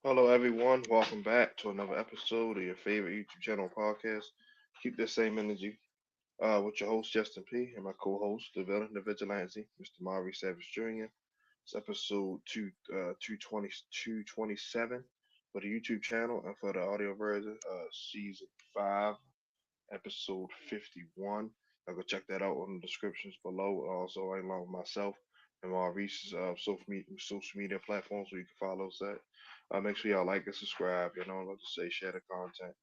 Hello, everyone. Welcome back to another episode of your favorite YouTube channel podcast. Keep the same energy with your host, Justin P., and my co host, the villain, the vigilante, Mr. Maurice Savage Jr. It's episode 227 for the YouTube channel and for the audio version, season 5, episode 51. I'll go check that out in the descriptions below. Also, right along with myself and Maurice's social media platforms where you can follow us at. Make sure y'all like and subscribe. Like to say, share the content.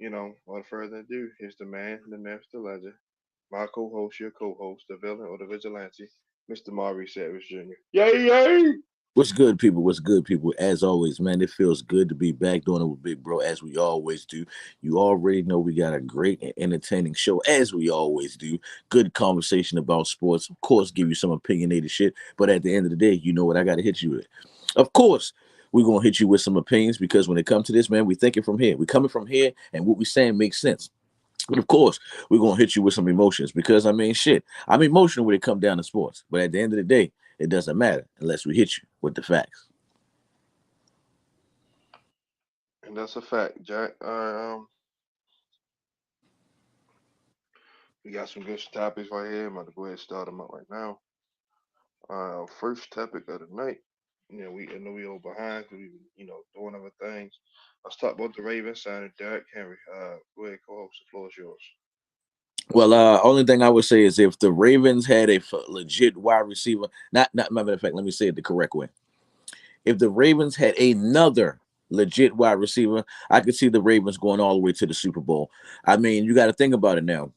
Without further ado, here's the man, the myth, the legend, my co-host, your co-host, the villain or the vigilante, Mr. Maurice Savage Jr. Yay, yay! What's good, people? What's good, people? As always, man, it feels good to be back doing it with Big Bro, as we always do. You already know we got a great and entertaining show, as we always do. Good conversation about sports. Of course, give you some opinionated shit. But at the end of the day, you know what I got to hit you with. Of course, we're going to hit you with some opinions because when it comes to this, man, we thinking from here. We coming from here, and what we saying makes sense. But of course, we're gonna hit you with some emotions because I mean, shit, I'm emotional when it comes down to sports. But at the end of the day, it doesn't matter unless we hit you with the facts. And that's a fact, Jack. We got some good topics right here. I'm about to go ahead and start them up right now. First topic of the night. I know we all behind because we, doing other things. Let's talk about the Ravens signing Derrick Henry. Go ahead, co-host. The floor is yours. Well, only thing I would say is if the Ravens had a legit wide receiver, not matter of fact, let me say it the correct way. If the Ravens had another legit wide receiver, I could see the Ravens going all the way to the Super Bowl. I mean, you got to think about it now.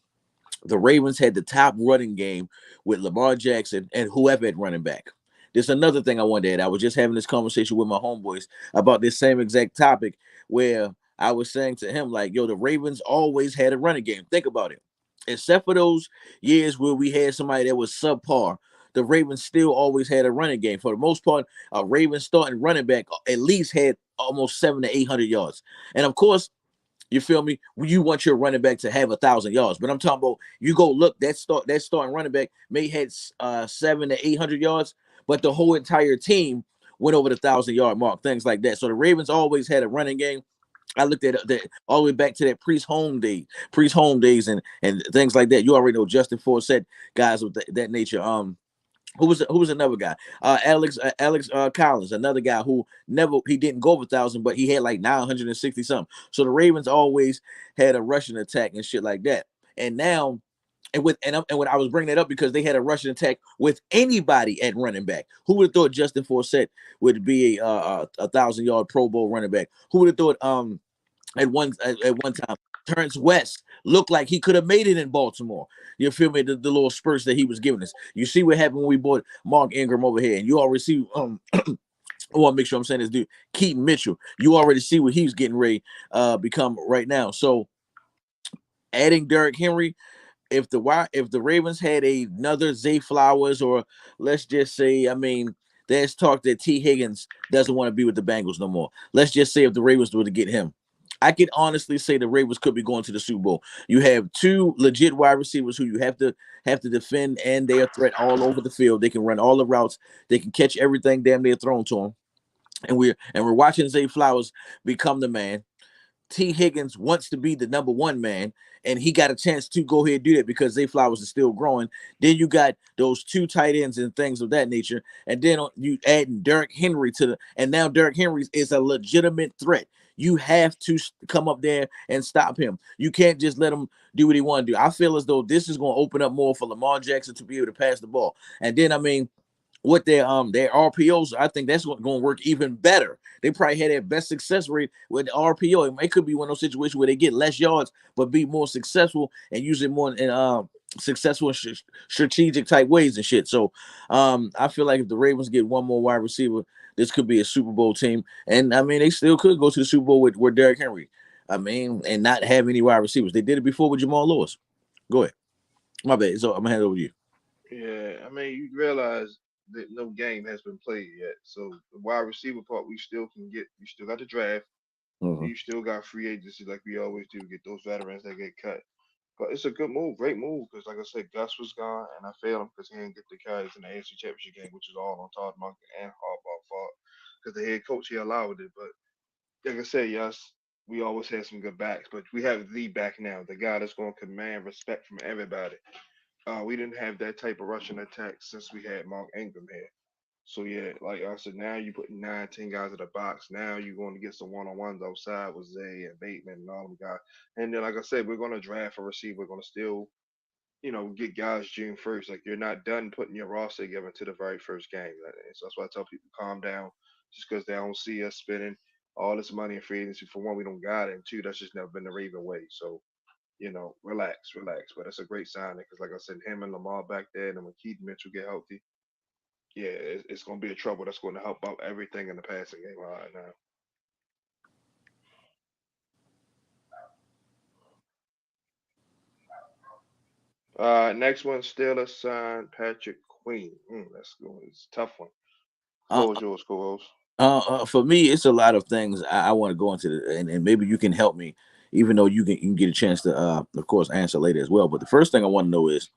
The Ravens had the top running game with Lamar Jackson and whoever at running back. There's another thing I wanted to add. I was just having this conversation with my homeboys about this same exact topic where I was saying to him, like, yo, the Ravens always had a running game. Think about it. Except for those years where we had somebody that was subpar, the Ravens still always had a running game. For the most part, a Ravens starting running back at least had almost 700 to 800 yards. And of course, you feel me? You want your running back to have 1,000 yards, but I'm talking about you go look that starting running back may had 700 to 800 yards, but the whole entire team went over the 1,000 yard mark, things like that. So the Ravens always had a running game. I looked at that all the way back to that priest home days, and things like that. You already know Justin Forsett, guys of that nature. Who was another guy? Alex Collins, another guy who never he didn't go over 1,000, but he had like 960 something. So the Ravens always had a rushing attack and shit like that. And now, and when I was bringing that up because they had a rushing attack with anybody at running back. Who would have thought Justin Forsett would be a 1,000 yard Pro Bowl running back? Who would have thought at one time Terrence West looked like he could have made it in Baltimore. You feel me? The little spurts that he was giving us. You see what happened when we bought Mark Ingram over here, and you already see. I want to make sure I'm saying this dude, Keaton Mitchell. You already see what he's getting ready become right now. So adding Derrick Henry, if the Ravens had another Zay Flowers, or let's just say, I mean, there's talk that T. Higgins doesn't want to be with the Bengals no more. Let's just say if the Ravens were to get him, I could honestly say the Ravens could be going to the Super Bowl. You have two legit wide receivers who you have to defend, and they are threat all over the field. They can run all the routes. They can catch everything damn near thrown to them. And we're watching Zay Flowers become the man. T. Higgins wants to be the number one man, and he got a chance to go ahead and do that because Zay Flowers is still growing. Then you got those two tight ends and things of that nature, and then you add Derrick Henry and now Derrick Henry is a legitimate threat. You have to come up there and stop him. You can't just let him do what he want to do. I feel as though this is going to open up more for Lamar Jackson to be able to pass the ball, and then I mean with their RPOs, I think that's going to work even better. They probably had their best success rate with the RPO. It could be one of those situations where they get less yards but be more successful and use it more in successful strategic type ways and shit. So I feel like if the Ravens get one more wide receiver, this could be a Super Bowl team. And I mean, they still could go to the Super Bowl with Derrick Henry. I mean, and not have any wide receivers. They did it before with Jamal Lewis. Go ahead. My bad. So I'm gonna hand it over to you. Yeah, I mean, you realize that no game has been played yet. So the wide receiver part, we still can get. You still got the draft. Mhm. You still got free agency like we always do. Get those veterans that get cut. But it's a good move, great move, because like I said, Gus was gone, and I failed him because he didn't get the carries in the AFC Championship game, which is all on Todd Monken and Harbaugh fault. because the head coach he allowed it. But like I said, yes, we always had some good backs, but we have the back now, the guy that's going to command respect from everybody. We didn't have that type of rushing attack since we had Mark Ingram here. So yeah, like I said, now you put 9, 10 guys in the box. Now you're going to get some one-on-ones outside with Zay and Bateman and all them guys. And then, like I said, we're going to draft a receiver. We're going to still, get guys June 1st. Like you're not done putting your roster together to the very first game. So that's why I tell people calm down, just because they don't see us spending all this money in free agency. For one, we don't got it, and two, that's just never been the Raven way. So relax, relax. But it's a great signing because, like I said, him and Lamar back there, and then when Keith Mitchell get healthy, yeah, it's going to be a trouble that's going to help out everything in the passing game right now. Next one, Steelers sign Patrick Queen. That's good. It's a tough one. Uh, Floor is yours, co-host. for me, it's a lot of things I want to go into, and maybe you can help me, even though you can get a chance to, of course, answer later as well. But the first thing I want to know is,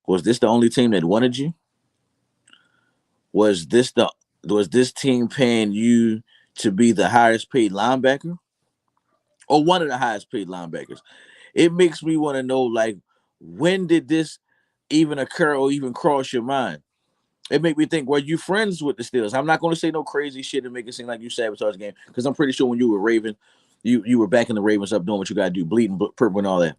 was this the only team that wanted you? Was this the was this team paying you to be the highest paid linebacker or one of the highest paid linebackers? It makes me want to know, like, when did this even occur or even cross your mind? It make me think, were you friends with the Steelers? I'm not going to say no crazy shit and make it seem like you sabotaged the game, because I'm pretty sure when you were Raven, you were backing the Ravens up, doing what you got to do, bleeding purple and all that.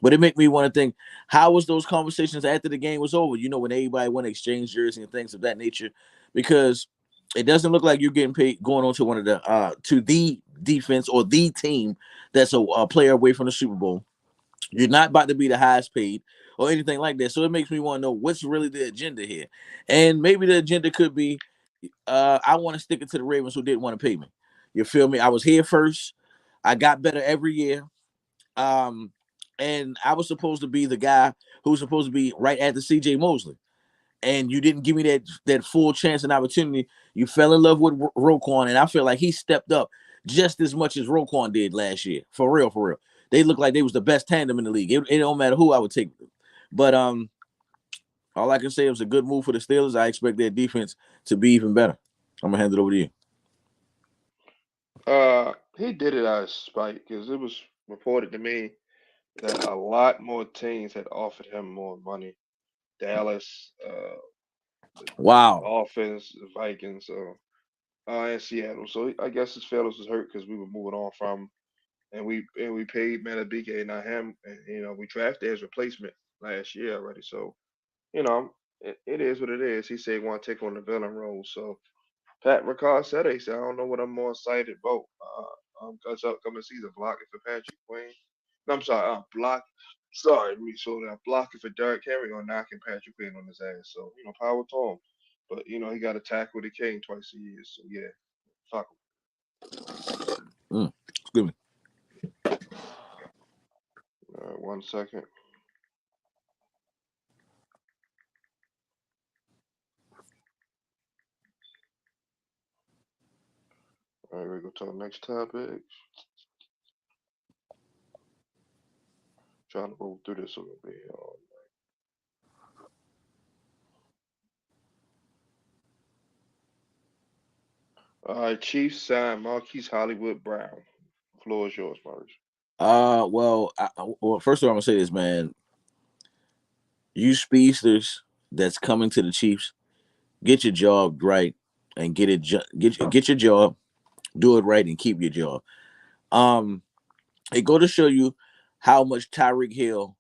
But it make me want to think, how was those conversations after the game was over? When everybody went to exchange jersey and things of that nature, because it doesn't look like you're getting paid going on to one of the to the defense or the team that's a player away from the Super Bowl. You're not about to be the highest paid or anything like that. So it makes me want to know what's really the agenda here. And maybe the agenda could be, I want to stick it to the Ravens who didn't want to pay me. You feel me? I was here first. I got better every year. Um, and I was supposed to be the guy who was supposed to be right after CJ Mosley. And you didn't give me that full chance and opportunity. You fell in love with Roquan, and I feel like he stepped up just as much as Roquan did last year. For real, for real. They look like they was the best tandem in the league. It don't matter who I would take. But all I can say, it was a good move for the Steelers. I expect their defense to be even better. I'm gonna hand it over to you. He did it out of spite because it was reported to me that a lot more teams had offered him more money. Dallas, the Wow. Dolphins, the Vikings, and Seattle. So I guess his feelings was hurt because we were moving on from, and we paid Matabike, not him, and we drafted his replacement last year already. So it is what it is. He said he want to take on the villain role. So Pat McCall said, "He said I don't know what I'm more excited about. Cause upcoming season blocking for Patrick Queen. No, I'm sorry, block. Sorry, me so that blocking for Derrick Henry or knocking Patrick Queen on his ass. So power to him. But he got to tackle the king twice a year. So yeah, fuck Excuse me. him. 1 second. All right, we go to the next topic. Trying to move through this a little bit. All right, Chiefs sign Marquise Hollywood Brown. Floor is yours, Maurice. Well, first of all, I'm gonna say this, man. You speedsters that's coming to the Chiefs, get your job right and get your job, do it right, and keep your job. Um, it go to show you how much Tyreek Hill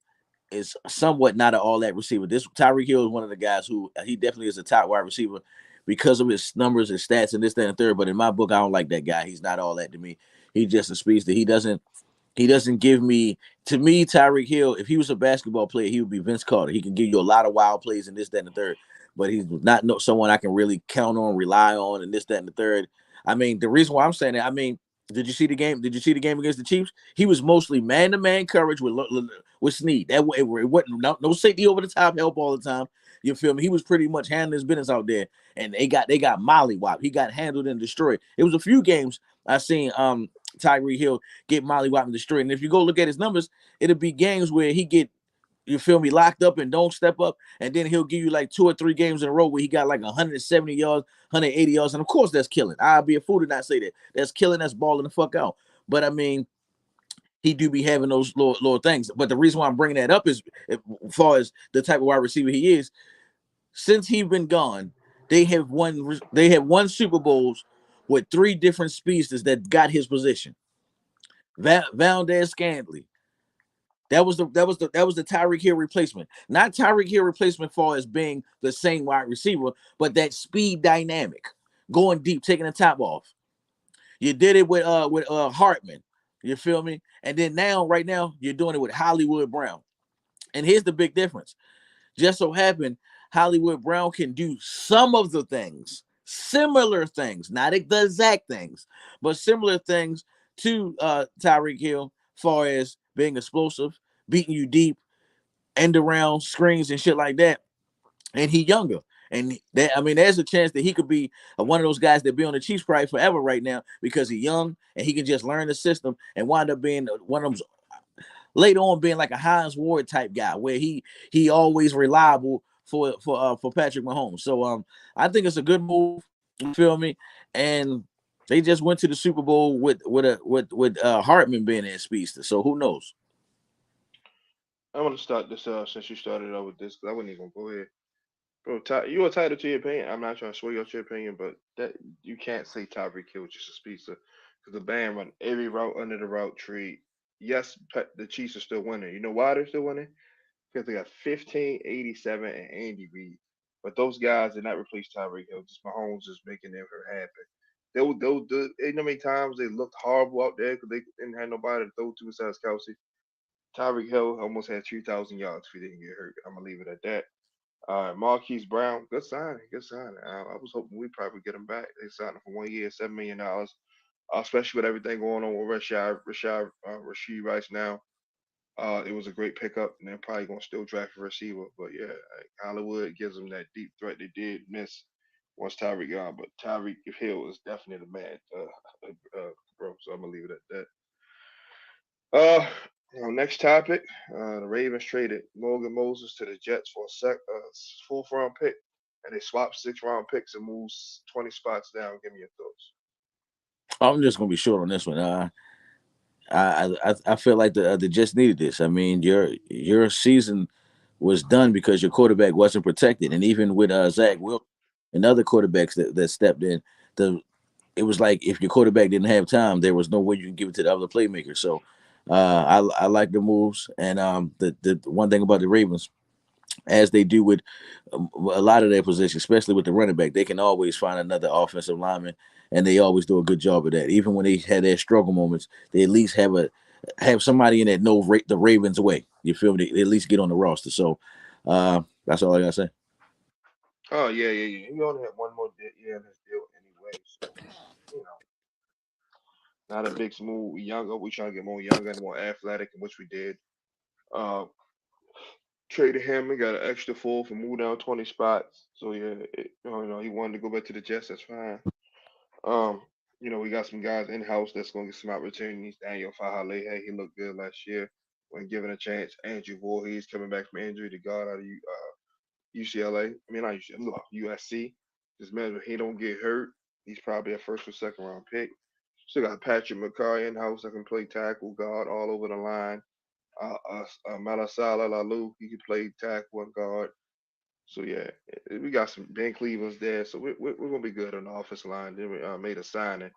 is somewhat not an all that receiver. This Tyreek Hill is one of the guys who he definitely is a top wide receiver because of his numbers, his stats, and this, that, and third. But in my book, I don't like that guy. He's not all that to me. He's just a speedster. He doesn't give me, to me, Tyreek Hill, if he was a basketball player, he would be Vince Carter. He can give you a lot of wild plays and this, that, and the third, but he's not someone I can really count on, rely on, and this, that, and the third. I mean, the reason why I'm saying that, I mean, did you see the game? Did you see the game against the Chiefs? He was mostly man-to-man coverage with Snead. It wasn't no safety over the top help all the time. You feel me? He was pretty much handling his business out there, and they got mollywop. He got handled and destroyed. It was a few games I seen Tyree Hill get mollywop and destroyed. And if you go look at his numbers, it'll be games where he get you feel me, locked up and don't step up, and then he'll give you like 2 or 3 games in a row where he got like 170 yards, 180 yards, and of course that's killing. I'd be a fool to not say that. That's killing. That's balling the fuck out. But I mean, he do be having those little things. But the reason why I'm bringing that up is, as far as the type of wide receiver he is, since he's been gone, they have won Super Bowls with 3 different speedsters that got his position. Valdez Scantling. That was the Tyreek Hill replacement. Not Tyreek Hill replacement far as being the same wide receiver, but that speed dynamic, going deep, taking the top off. You did it with Hartman. You feel me? And then right now, you're doing it with Hollywood Brown. And here's the big difference. Just so happened, Hollywood Brown can do some of the things, similar things, not the exact things, but similar things to Tyreek Hill, far as being explosive, beating you deep, end around screens and shit like that. And he younger. And that, I mean, there's a chance that he could be one of those guys that be on the Chiefs probably forever right now because he's young and he can just learn the system and wind up being one of them later on being like a Hines Ward type guy where he always reliable for Patrick Mahomes. So I think it's a good move. You feel me? And they just went to the Super Bowl with Hartman being in speedster. So who knows? I'm gonna start this since you started out with this because I wasn't even gonna go ahead. Bro, you entitled to your opinion. I'm not trying to sway out your opinion, but that you can't say Tyreek Hill was just a speedster because the band run every route under the route tree. Yes, the Chiefs are still winning. You know why they're still winning? Because they got 15, 87, and Andy Reid. But those guys did not replace Tyreek Hill. Just Mahomes is making them happen. They'll do. You know how many times they looked horrible out there because they didn't have nobody to throw to besides Kelsey. Tyreek Hill almost had 3,000 yards if he didn't get hurt. I'm gonna leave it at that. Marquise Brown, good signing, good signing. I was hoping we'd probably get him back. They signed him for 1 year, $7 million. Especially with everything going on with Rasheed Rice now. It was a great pickup, and they're probably gonna still draft a receiver. But yeah, Hollywood gives them that deep threat they did miss once Tyreek gone. But Tyreek Hill is definitely the man, bro. So I'm gonna leave it at that. Uh, next topic. The Ravens traded Morgan Moses to the Jets for a fourth round pick, and they swapped 6 round picks and moved 20 spots down. Give me your thoughts. I'm just gonna be short on this one. I feel like the Jets needed this. I mean, your season was done because your quarterback wasn't protected, and even with Zach Wilson and other quarterbacks that stepped in, the it was like if your quarterback didn't have time, there was no way you can give it to the other playmaker. So I like the moves, and the one thing about the Ravens, as they do with a lot of their positions, especially with the running back, they can always find another offensive lineman, and they always do a good job of that. Even when they had their struggle moments, they at least have somebody in that know the Ravens way. You feel me? They at least get on the roster. So that's all I gotta say. Oh yeah, yeah, yeah. He only had one more year in his deal anyway, so you know, not a big smooth. We younger. We trying to get more younger and more athletic, and which we did. Uh, Traded him. We got an extra fourth and moved down 20 spots. So yeah, he wanted to go back to the Jets. That's fine. Um, we got some guys in house that's gonna get some opportunities. Daniel Fahale, hey, he looked good last year when given a chance. Andrew Voorhees coming back from injury, the guard out of UCLA. I mean, not UCLA, no, USC. Just man, if he don't get hurt, he's probably a first or second round pick. Still got Patrick McCarry in house that can play tackle, guard all over the line. Malasala Lalu, he can play tackle and guard. So yeah, we got some Ben Cleveland's there, so we're gonna be good on the offensive line. Then we made a signing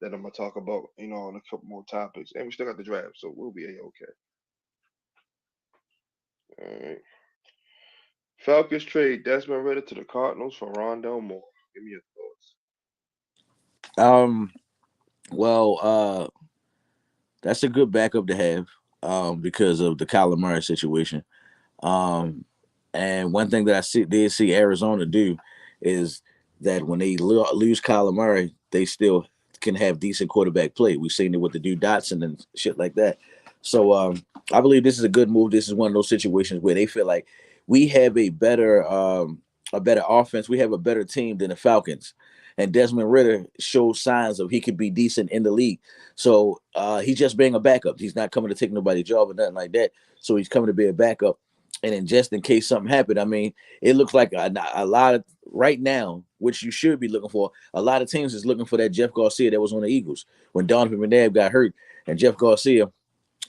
that I'm gonna talk about, on a couple more topics, and we still got the draft, so we'll be okay. All right. Falcons trade Desmond Ritter to the Cardinals for Rondale Moore. Give me your thoughts. Um, well, that's a good backup to have because of the Kyler Murray situation. Um, and one thing that did see Arizona do is that when they lose Kyler Murray, they still can have decent quarterback play. We've seen it with the dude Dotson and shit like that. So I believe this is a good move. This is one of those situations where they feel like we have a better offense. We have a better team than the Falcons. And Desmond Ritter shows signs of he could be decent in the league. So he's just being a backup. He's not coming to take nobody's job or nothing like that. So he's coming to be a backup. And then just in case something happened, I mean, it looks like a lot of right now, which you should be looking for. A lot of teams is looking for that Jeff Garcia that was on the Eagles when Donovan McNabb got hurt, and Jeff Garcia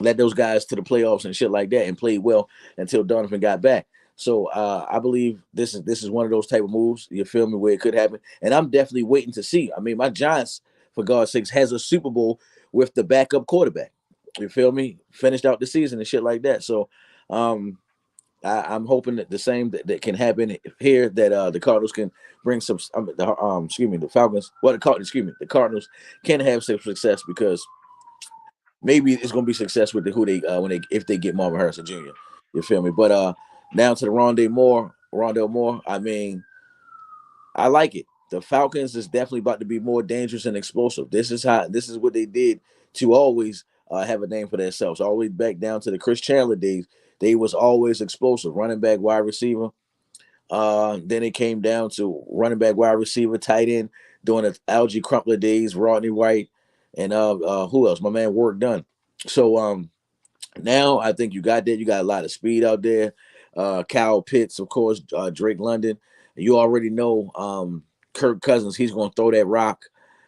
led those guys to the playoffs and shit like that, and played well until Donovan got back. So I believe this is one of those type of moves. You feel me? Where it could happen, and I'm definitely waiting to see. I mean, my Giants, for God's sakes, has a Super Bowl with the backup quarterback. You feel me? Finished out the season and shit like that. So I'm hoping that the same that can happen here. That the Cardinals can bring some. The Falcons. Well, the Cardinals can have some success because maybe it's gonna be success with who they when they if they get Marvin Harrison Jr. You feel me? But down to the Rondale Moore. I mean, I like it. The Falcons is definitely about to be more dangerous and explosive. This is what they did to always have a name for themselves. All the way back down to the Chris Chandler days, they was always explosive. Running back, wide receiver. Then it came down to running back, wide receiver, tight end, during the Algie Crumpler days, Rodney White, and who else? My man Work Done. So now I think you got that. You got a lot of speed out there. Kyle Pitts, of course, Drake London. You already know Kirk Cousins. He's going to throw that rock.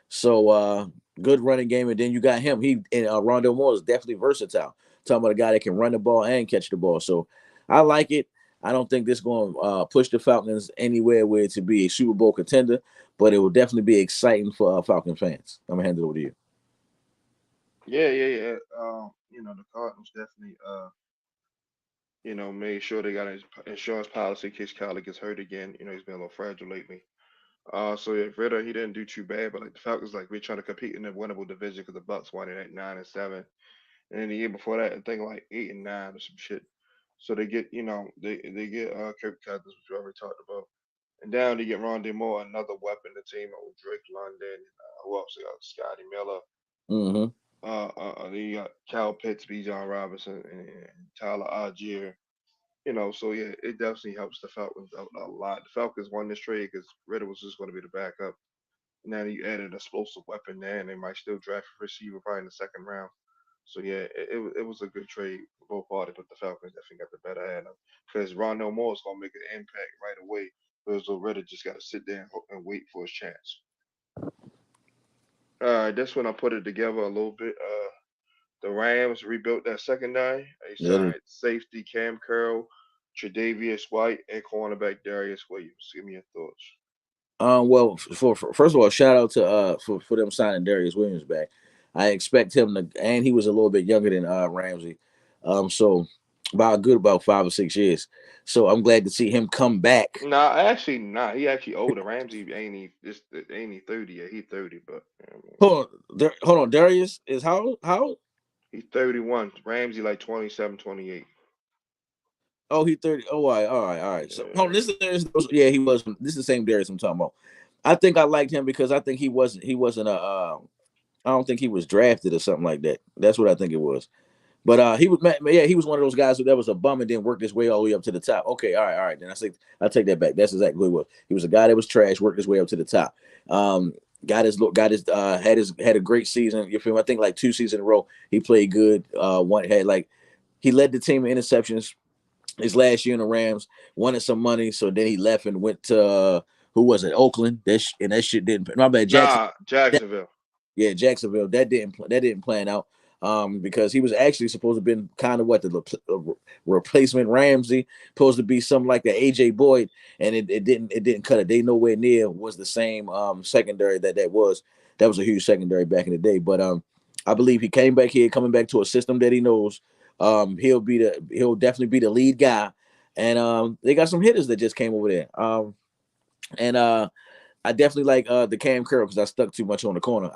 So good running game, and then you got him. He and Rondell Moore is definitely versatile. Talking about a guy that can run the ball and catch the ball. So I like it. I don't think this going to push the Falcons anywhere where to be a Super Bowl contender, but it will definitely be exciting for Falcon fans. I'm gonna hand it over to you. Yeah, yeah, yeah. The Cardinals definitely made sure they got his insurance policy in case Kyler gets hurt again. He's been a little fragile lately. So yeah, Ritter, he didn't do too bad, but like the Falcons, like we're trying to compete in the winnable division because the Bucks won it at 9-7, and then the year before that, I think like 8-9 or some shit. So they get, they get Kirk Cousins, which we already talked about, and down they get Rondé Moore, another weapon. The team with Drake London, who else? They got Scotty Miller. Mm-hmm. They got Cal Pitts, B. John Robinson, and Tyler Algier. So yeah, it definitely helps the Falcons out a lot. The Falcons won this trade because Ritter was just going to be the backup. Now you added an explosive weapon there, and they might still draft a receiver probably in the second round. So yeah, it was a good trade for both parties, but the Falcons definitely got the better hand of because Rondell Moore is gonna make an impact right away. Whereas Ritter just got to sit there and wait for his chance. That's when I put it together a little bit. The Rams rebuilt that secondary. They Yeah. signed safety Cam Curl, Tre'Davious White, and cornerback Darius Williams. Give me your thoughts. Well, for first of all, shout out to for them signing Darius Williams back. I expect him to, and he was a little bit younger than Ramsey, so about 5 or 6 years. So I'm glad to see him come back. Nah, actually, nah. He actually older. Ramsey ain't he 30 yet. He 30, but Hold on. Darius is how? How? he's 31. Ramsey like 27, 28. Oh, he 30. Oh, all right, all right, all right. So hold on. Yeah. Yeah, he was. This is the same Darius I'm talking about. I think I liked him because I think he wasn't a. I don't think he was drafted or something like that. That's what I think it was. But he was, yeah, he was one of those guys that was a bum and then worked his way all the way up to the top. Okay, all right, all right. Then I take that back. That's exactly what it was. He was a guy that was trash, worked his way up to the top. Had a great season. You feel me? I think like 2 seasons in a row he played good. One had like he led the team in interceptions his last year in the Rams. Wanted some money, so then he left and went to who was it? Oakland. That shit didn't. My bad, Jackson. Nah, Jacksonville. Yeah, Jacksonville. That didn't plan out. Because he was actually supposed to have been kind of what replacement Ramsey, supposed to be something like the AJ Boyd, and it didn't cut it. They nowhere near was the same secondary that was a huge secondary back in the day. But I believe he came back here, coming back to a system that he knows. He'll definitely be the lead guy, and they got some hitters that just came over there. And I definitely like the Cam Curl because I stuck too much on the corner.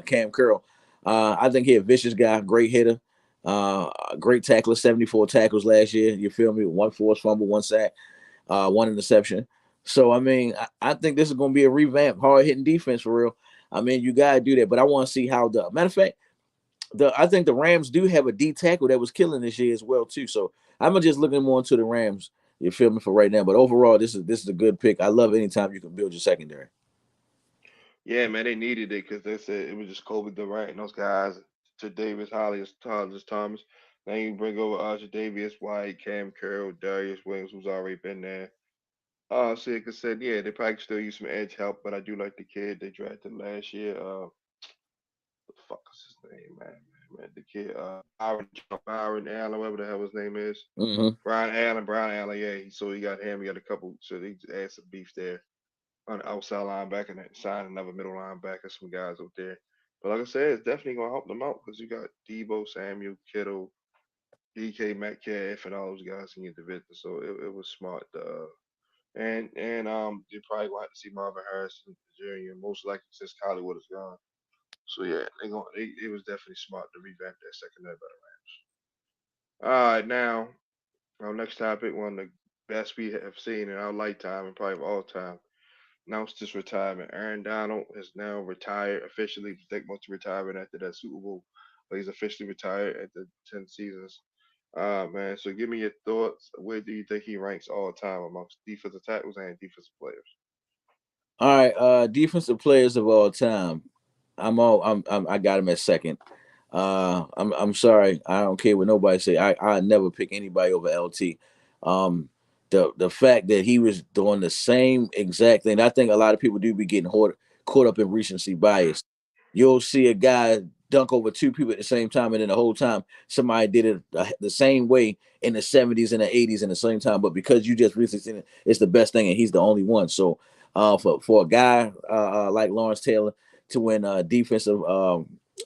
Cam Curl, I think he a vicious guy, great hitter, great tackler, 74 tackles last year. You feel me? One forced fumble, one sack, one interception. So I mean, I think this is going to be a revamp, hard hitting defense for real. I mean, you gotta do that, but I want to see how the matter of fact, I think the Rams do have a D tackle that was killing this year as well too. So I'm just looking more into the Rams. You feel me for right now, but overall, this is a good pick. I love anytime you can build your secondary. Yeah, man, they needed it because they said it was just Kobe Durant and those guys to Davis, Holly, Thomas. Then you bring over Davius White, Cam Curl, Darius Williams, who's already been there. So like I said, yeah, they probably could still use some edge help, but I do like the kid they drafted last year. The fuck is his name, man, the kid, Byron Allen, whatever the hell his name is. Mm-hmm. Brian Allen, yeah. So he got him. He got a couple. So they just add some beef there on the outside linebacker and then sign another middle linebacker, some guys up there. But like I said, it's definitely gonna help them out because you got Debo Samuel, Kittle, DK Metcalf, and all those guys in your division. So it was smart. And you probably gonna have to see Marvin Harrison Jr. most likely since Hollywood is gone. So yeah, it was definitely smart to revamp that secondary better. All right, now our next topic, one of the best we have seen in our lifetime and probably of all time, announced his retirement. Aaron Donald is now retired officially. Take most of retirement after that Super Bowl, but he's officially retired at the 10 seasons. Man, so give me your thoughts. Where do you think he ranks all time amongst defensive tackles and defensive players? All right, defensive players of all time. I got him at second. I'm sorry. I don't care what nobody say. I never pick anybody over LT. Um, the fact that he was doing the same exact thing. I think a lot of people do be getting caught up in recency bias. You'll see a guy dunk over two people at the same time, and then the whole time somebody did it the same way in the 70s and the 80s in the same time. But because you just recently seen it, it's the best thing, and he's the only one. So, for a guy like Lawrence Taylor to win defensive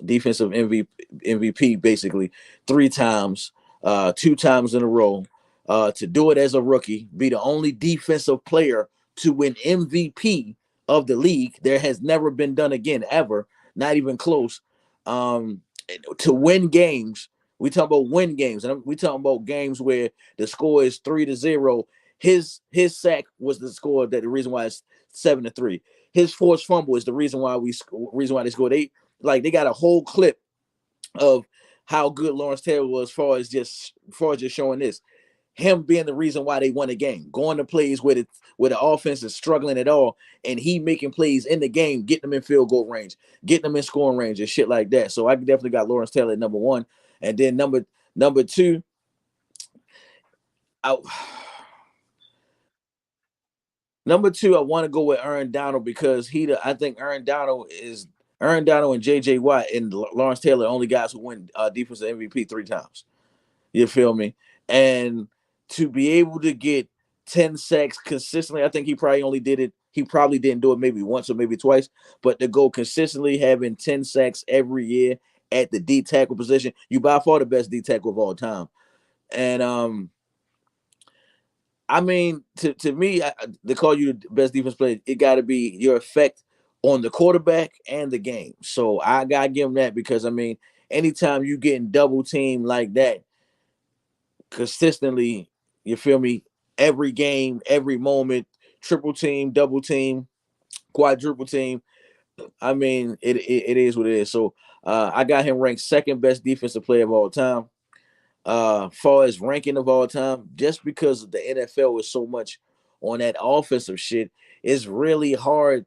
MVP basically three times, two times in a row. To do it as a rookie, be the only defensive player to win MVP of the league. There has never been done again ever, not even close. Um, to win games, we talk about win games, and we talking about games where the score is 3-0. His sack was the score that the reason why it's 7-3. His forced fumble is the reason why they scored 8. Like they got a whole clip of how good Lawrence Taylor was as far as just showing this. Him being the reason why they won the game, going to plays where the offense is struggling at all, and he making plays in the game, getting them in field goal range, getting them in scoring range, and shit like that. So I definitely got Lawrence Taylor at number one, and then number two, I, number two, I want to go with Aaron Donald because I think Aaron Donald and J.J. Watt and Lawrence Taylor are only guys who win defensive MVP three times. You feel me? And to be able to get 10 sacks consistently, I think he probably only did it. He probably didn't do it maybe once or maybe twice, but to go consistently having 10 sacks every year at the D tackle position, you by far the best D tackle of all time. And I mean, to me, to call you the best defense player, it got to be your effect on the quarterback and the game. So I gotta give him that because I mean, anytime you getting double teamed like that consistently, you feel me? Every game, every moment, triple team, double team, quadruple team. I mean, it is what it is. So I got him ranked second best defensive player of all time. Far as ranking of all time, just because the NFL is so much on that offensive shit, it's really hard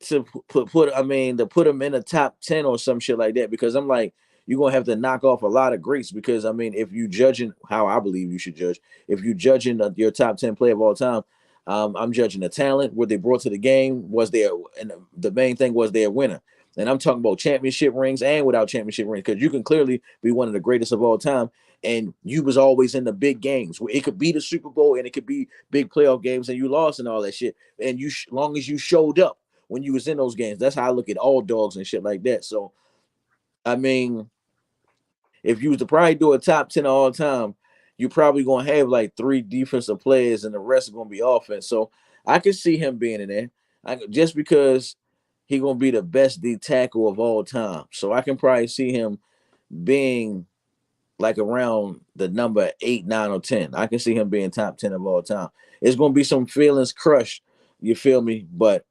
to put him in the top 10 or some shit like that because I'm like you're gonna have to knock off a lot of greats because I mean if you judging how I believe you should judge, if you judging your top 10 player of all time, I'm judging the talent, what they brought to the game, was there, and the main thing was their winner. And I'm talking about championship rings and without championship rings because you can clearly be one of the greatest of all time and you was always in the big games. It could be the Super Bowl and it could be big playoff games and you lost and all that shit. And long as you showed up when you was in those games. That's how I look at all dogs and shit like that. So I mean, if you was to probably do a top 10 all time, you probably gonna have like three defensive players and the rest are gonna be offense. So I could see him being in there. Just because he gonna be the best D tackle of all time. So I can probably see him being like around the number 8, 9, or 10. I can see him being top 10 of all time. It's gonna be some feelings crushed, you feel me? But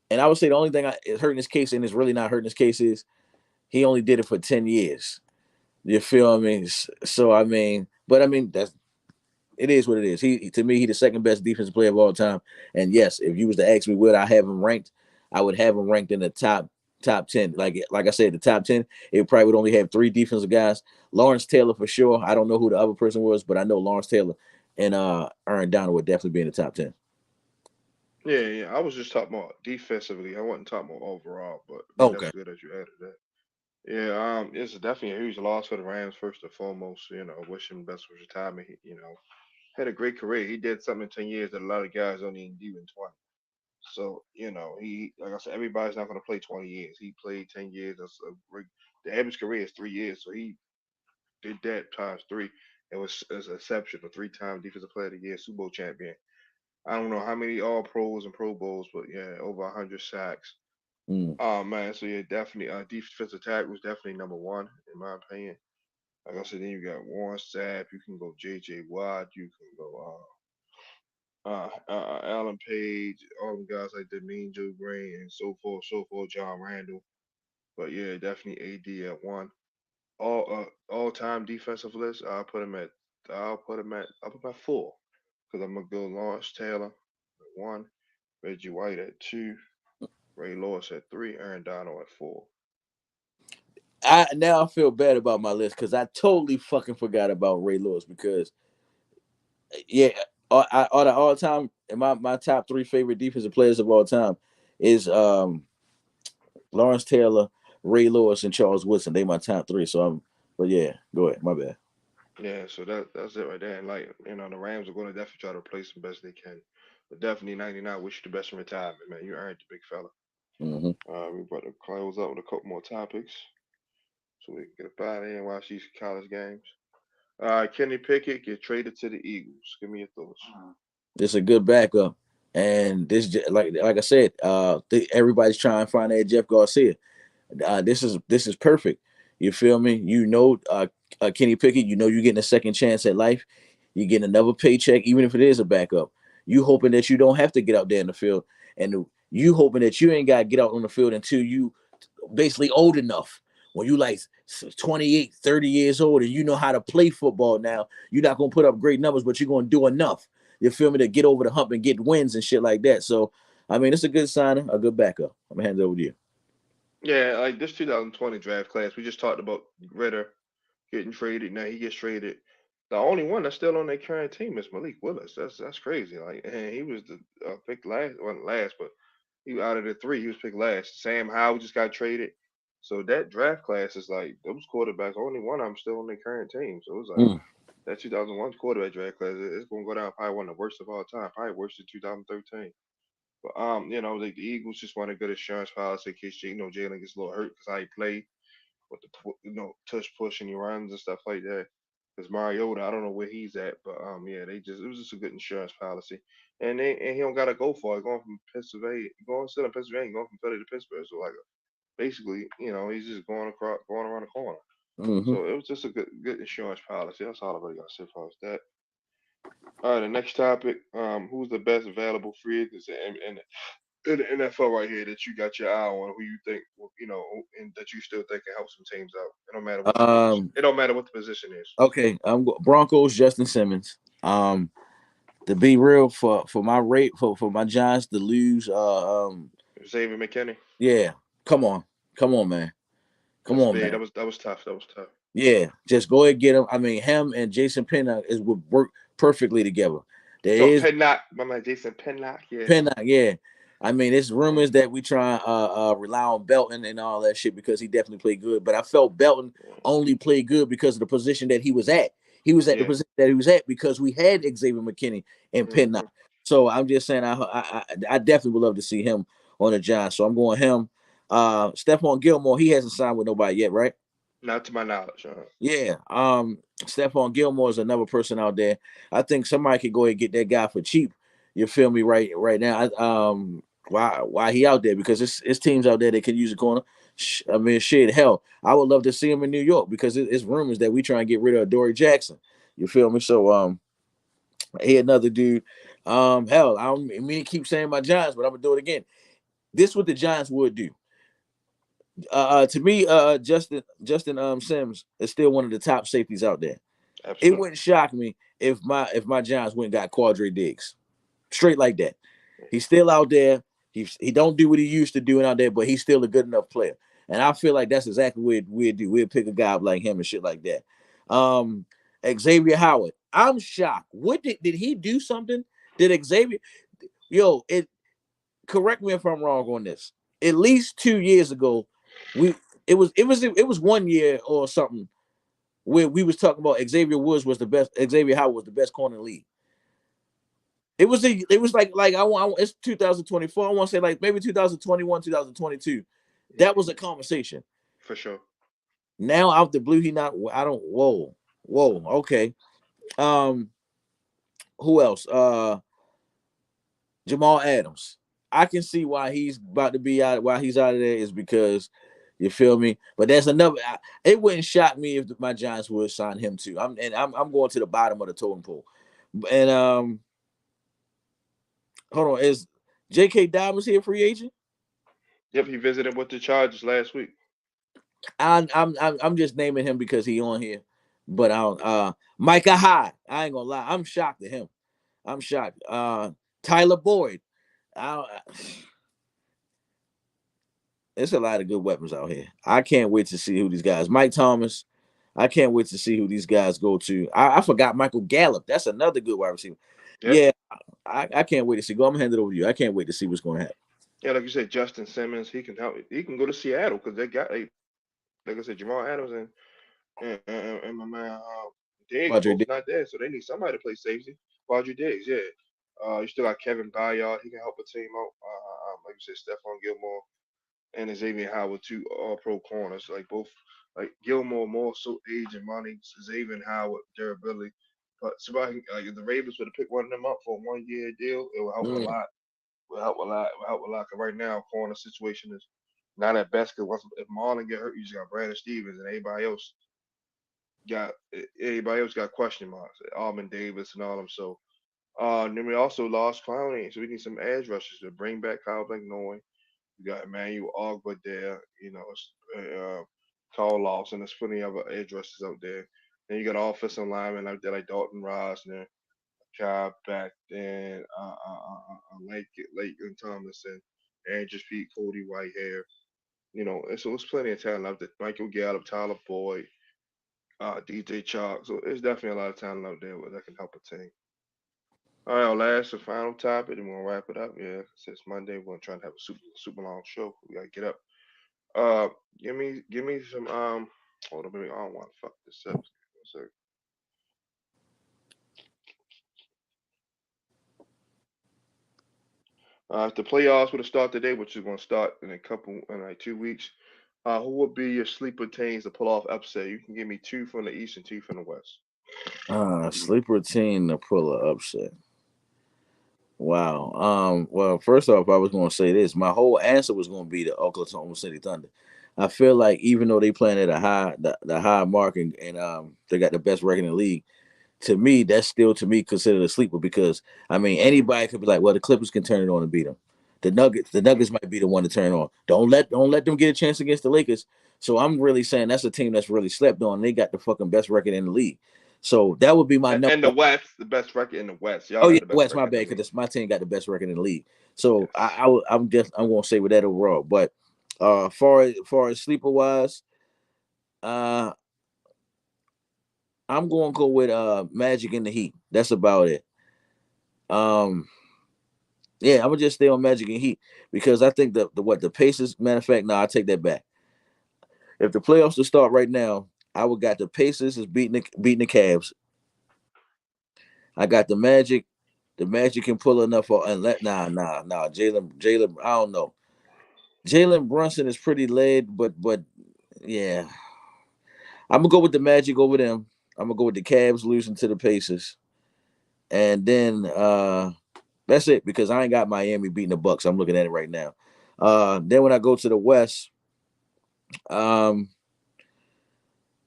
and I would say the only thing is hurting his case, and it's really not hurting his case, is he only did it for 10 years. You feel me? So I mean, but I mean that's it is what it is. He to me, he the second best defensive player of all time. And yes, if you was to ask me where I have him ranked, I would have him ranked in the top 10. Like I said, the top 10, it probably would only have three defensive guys. Lawrence Taylor for sure. I don't know who the other person was, but I know Lawrence Taylor and Aaron Donald would definitely be in the top 10. Yeah. I was just talking about defensively. I wasn't talking about overall, but yeah, that's Okay. good that you added that. Yeah, it's definitely a huge loss for the Rams first and foremost. Wish him the best for retirement. Had a great career. He did something in 10 years that a lot of guys don't even do in 20. So, he like I said, everybody's not gonna play 20 years. He played 10 years. That's a great the average career is 3 years, so he did that times three. It was as an exception, a three-time defensive player of the year, Super Bowl champion. I don't know how many all pros and Pro Bowls, but yeah, over 100 sacks. Mm. Oh man, so yeah, definitely defensive tackle was definitely number one in my opinion. Like I said, then you got Warren Sapp, you can go J.J. Watt, you can go Alan Page, all them guys like that, Mean Joe Green, and so forth, John Randall. But yeah, definitely AD at one. All time defensive list, I'll put him at four. Because I'm gonna go Lawrence Taylor at one, Reggie White at two, Ray Lewis at three, Aaron Donald at four. I feel bad about my list because I totally fucking forgot about Ray Lewis because yeah, all time my top three favorite defensive players of all time is Lawrence Taylor, Ray Lewis, and Charles Woodson. They my top three. But yeah, go ahead. My bad. Yeah, so that's it right there. And like, the Rams are gonna definitely try to replace him best they can. But definitely 99, wish you the best in retirement, man. You earned it, big fella. Hmm. We about to close up with a couple more topics so we can get up out of here and watch these college games. Kenny Pickett get traded to the Eagles. Give me your thoughts. This is a good backup, and like I said, everybody's trying to find that Jeff Garcia. This is perfect. You feel me? Kenny Pickett. You know you're getting a second chance at life. You're getting another paycheck, even if it is a backup. You hoping that you don't have to get out there in the field, and you hoping that you ain't got to get out on the field until you basically old enough. When you like 28, 30 years old, and you know how to play football now, you're not gonna put up great numbers, but you're gonna do enough. You feel me to get over the hump and get wins and shit like that. So, I mean, it's a good signing, a good backup. I'm gonna hand it over to you. Yeah, like this 2020 draft class, we just talked about Ritter getting traded. Now he gets traded. The only one that's still on their current team is Malik Willis. That's crazy. Like, and he was the picked last, wasn't last, but he out of the three, he was picked last. Sam Howell just got traded. So that draft class is like those quarterbacks. Only one of them still on their current team. So it was like Mm. that 2001 quarterback draft class. It's gonna go down probably one of the worst of all time. Probably worse than 2013. But the Eagles just want a good insurance policy in case Jalen gets a little hurt because how he played with the touch push and he runs and stuff like that. Because Mariota, I don't know where he's at, but yeah, it was just a good insurance policy, and he don't gotta go for it. Going from Pennsylvania, going still in Pennsylvania, going from Philly to Pittsburgh, so like basically, he's just going around the corner. Hmm. So it was just a good insurance policy. That's all I really got to say for that. All right, the next topic. Who's the best available free agents in the NFL right here that you got your eye on? Who you think, and that you still think can help some teams out? It don't matter what the position. Um. It don't matter what the position is. Okay. Broncos. Justin Simmons. To be real, for my rate for my Giants to lose. Xavier McKinney. Yeah. Come on. Come on, man. Come That's on, big. man. That was tough. That was tough. Yeah. Just go ahead and get him. I mean, him and Jason Pinnock would work perfectly together. There Oh, is Pennock. My man Jason Pennock. Yeah. Pinnock, yeah. I mean, it's rumors that we try rely on Belton and all that shit because he definitely played good. But I felt Belton only played good because of the position that he was at. He was at the Yeah. position that he was at because we had Xavier McKinney and Pinnock. Hmm. So I'm just saying, I definitely would love to see him on the Giants. So I'm going him. Stephon Gilmore, he hasn't signed with nobody yet, right? Not to my knowledge. Yeah. Stephon Gilmore is another person out there. I think somebody could go ahead and get that guy for cheap. You feel me right now? Why he out there? Because it's teams out there that can use a corner. I mean, shit, hell, I would love to see him in New York because it's rumors that we try and get rid of Dory Jackson. You feel me? So he another dude. Hell, I don't mean to keep saying my Giants, but I'm gonna do it again. This is what the Giants would do. To me, Justin Sims is still one of the top safeties out there. It Absolutely. wouldn't shock me if my Giants went and got Quadre Diggs straight like that. He's still out there. He don't do what he used to doing out there, but he's still a good enough player. And I feel like that's exactly what we'd do. We'd pick a guy up like him and shit like that. Xavier Howard. I'm shocked. What did he do something? Did Xavier it correct me if I'm wrong on this. At least 2 years ago, we it was 1 year or something where we was talking about Xavier Woods was the best. Xavier Howard was the best corner in the league. It was like it's 2024. I want to say like maybe 2021, 2022. That was a conversation. For sure. Now out the blue, he not. I don't. Whoa. Okay. Um. Who else? Jamal Adams. I can see why he's about to be out. Why he's out of there is because you feel me. But there's another. It wouldn't shock me if my Giants would sign him too. I'm going to the bottom of the totem pole. And hold on, is J.K. Dobbins here free agent? Yep, he visited with the Chargers last week. I'm just naming him because he on here, but I don't. Micah Hyde. I ain't gonna lie. I'm shocked at him. I'm shocked. Tyler Boyd. I don't, It's a lot of good weapons out here. I can't wait to see who these guys. Mike Thomas. I can't wait to see who these guys go to. I forgot Michael Gallup. That's another good wide receiver. Yep. Yeah, I can't wait to see. Go. I'm gonna hand it over to you. I can't wait to see what's going to happen. Yeah, like you said, Justin Simmons, he can help. He can go to Seattle because they got like I said, Jamal Adams and my man Diggs Padre both not there, so they need somebody to play safety. Quadri Diggs, yeah. You still got Kevin Byard. He can help a team out. Like you said, Stephon Gilmore and Xavier Howard, two all pro corners. Like both, like Gilmore more so age and money. Xavier Howard durability. But somebody like if the Ravens would have picked one of them up for a 1 year deal, it would help a Mm. lot. Will help a lot. Will help a lot. Cause right now, corner situation is not at best. Cause once if Marlon get hurt, you just got Brandon Stevens, and everybody else got question marks. Alvin Davis and all them. So then we also lost Clowney, so we need some edge rushers to bring back Kyle Noy. We got Emmanuel Ogba there. Carl Lawson. There's plenty of edge rushers out there. Then you got offensive linemen out there like Dalton Rosner, Kyle Beck, and Lakeland Tomlinson, Andrew Pete, Cody Whitehair. So it's plenty of talent out there. Michael Gallup, Tyler Boyd, DJ Chalk. So it's definitely a lot of talent out there that can help a team. All right, our last and final topic, and we'll wrap it up. Yeah, since Monday, we're gonna try to have a super long show. We gotta get up. Uh, give me some Hold on, maybe I don't want to fuck this up. One if the playoffs were to start today, which is going to start in like 2 weeks, who would be your sleeper teams to pull off upset? You can give me two from the East and two from the West. Sleeper team to pull a upset. Wow. Well, first off, I was going to say this. My whole answer was going to be the Oklahoma City Thunder. I feel like even though they playing at the high mark and they got the best record in the league, to me that's still to me considered a sleeper because I mean anybody could be like, well, the Clippers can turn it on and beat them. The Nuggets might be the one to turn on. Don't let them get a chance against the Lakers. So I'm really saying that's a team that's really slept on. They got the fucking best record in the league. So that would be my number And the one. West, the best record in the West. Y'all Oh yeah, got the best West, my record in bad, the league. because my team got the best record in the league. So Yes. I'm just I'm gonna say with that overall. But far as sleeper wise, uh I'm gonna go with Magic in the Heat. That's about it. Um yeah, I'm gonna just stay on Magic and Heat because I think the Pacers. Matter of fact, no, I take that back. If the playoffs to start right now, I would got the Pacers is beating the Cavs. I got the Magic. The Magic can pull enough for and let nah. Jalen. I don't know. Jalen Brunson is pretty led, but yeah, I'm gonna go with the Magic over them. I'm gonna go with the Cavs losing to the Pacers, and then that's it because I ain't got Miami beating the Bucks. I'm looking at it right now. Then when I go to the West, um,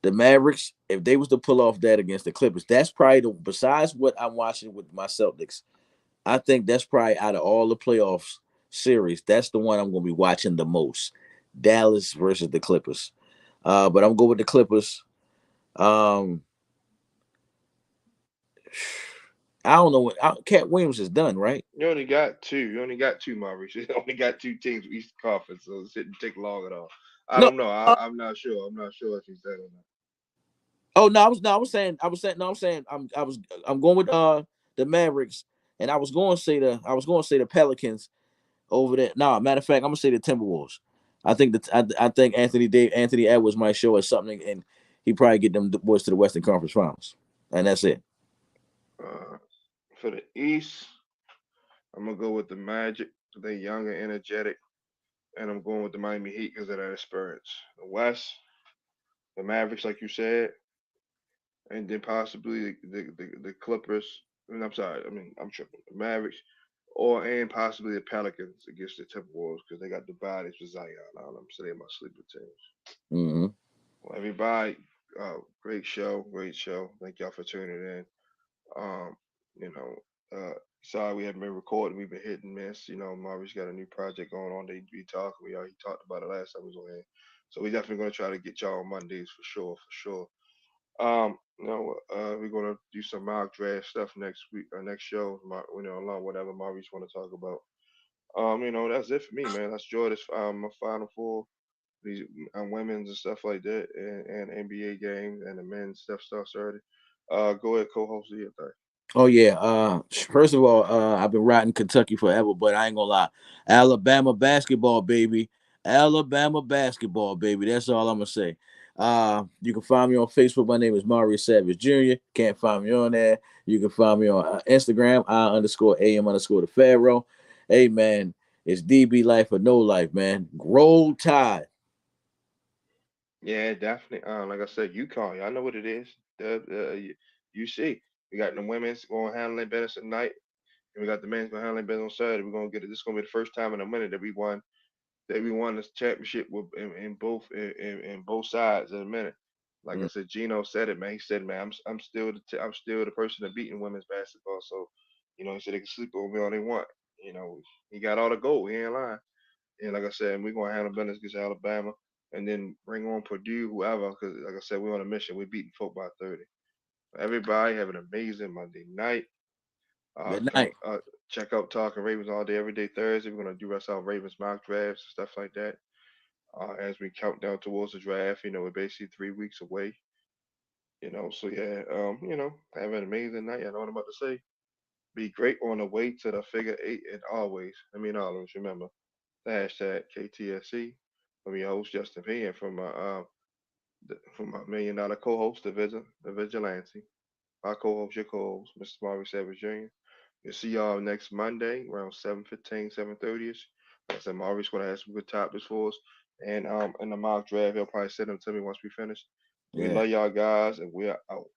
the Mavericks, if they was to pull off that against the Clippers, that's probably besides what I'm watching with my Celtics. I think that's probably out of all the playoffs series, that's the one I'm gonna be watching the most. Dallas versus the Clippers. But I'm going with the Clippers. Um, I don't know what Cat Williams is done, right? You only got two. You only got two, Maurice. You only got two teams with East Conference, so it didn't take long at all. I No. don't know. I'm not sure. I'm not sure if he's done or not. Oh no, I'm going with the Mavericks, and I was going to say the Pelicans over there. No, matter of fact, I'm gonna say the Timberwolves. I think Anthony Edwards might show us something, and he probably get them boys to the Western Conference Finals, and that's it. Uh, for the East, I'm gonna go with the Magic. They're young and energetic, and I'm going with the Miami Heat because of that experience. The West, the Mavericks, like you said, and then possibly the Clippers. I'm sorry. I mean, I'm tripping. The Mavericks, or and possibly the Pelicans against the Timberwolves because they got the bodies for Zion on them, so they're my sleeper teams. Mm-hmm. Well, everybody, great show, great show. Thank y'all for tuning in. Um, you know, sorry we haven't been recording. We've been hit and miss. You know, Marvin's got a new project going on. They be talking. He talked about it last time we was on here. So we definitely gonna try to get y'all on Mondays for sure, for sure. We're gonna do some mock draft stuff next week, next show. Along whatever Maurice want to talk about. That's it for me, man. Let's enjoy this my final four, these women's and stuff like that, and NBA games and the men's stuff starts already. Go ahead, co-host the thing. Oh yeah. First of all, I've been riding Kentucky forever, but I ain't gonna lie. Alabama basketball, baby. Alabama basketball, baby. That's all I'm gonna say. You can find me on Facebook. My name is Maurice Savage Jr. Can't find me on there. You can find me on Instagram. I_am_the Pharaoh. Hey man, it's DB life or no life, man. Roll Tide. Yeah, definitely. Like I said, UConn. Y'all know what it is. You see, we got the women's going handling business tonight, and we got the men's going handling business on Saturday. We're gonna get it. This is gonna be the first time in a minute that we won this championship in both sides in a minute. Like I Mm, said, Gino said it, man. He said, man, I'm still I'm still the person that beating women's basketball. So, he said they can sleep on me all they want. You know, he got all the gold. He ain't lying. And like I said, we're gonna handle business against Alabama, and then bring on Purdue, whoever. Because like I said, we're on a mission. We're beating folk by 30. Everybody have an amazing Monday night. Good Come night. check out Talking Ravens all day, every day Thursday. We're gonna do rest our Ravens mock drafts and stuff like that. As we count down towards the draft, we're basically 3 weeks away. So yeah, have an amazing night. I know what I'm about to say. Be great on the way to the figure eight and always. Always remember the hashtag KTSC. From your host Justin P and from my $1 million co-host, the Vigilante. Our co-host, your co-host, Mr. Maurice Savage Jr. We'll see y'all next Monday around 7:15, 7:30ish. Like I said, Maurice gonna have some good topics for us. And in the mock draft, he'll probably send them to me once we finish. We Yeah. love y'all guys and we're out.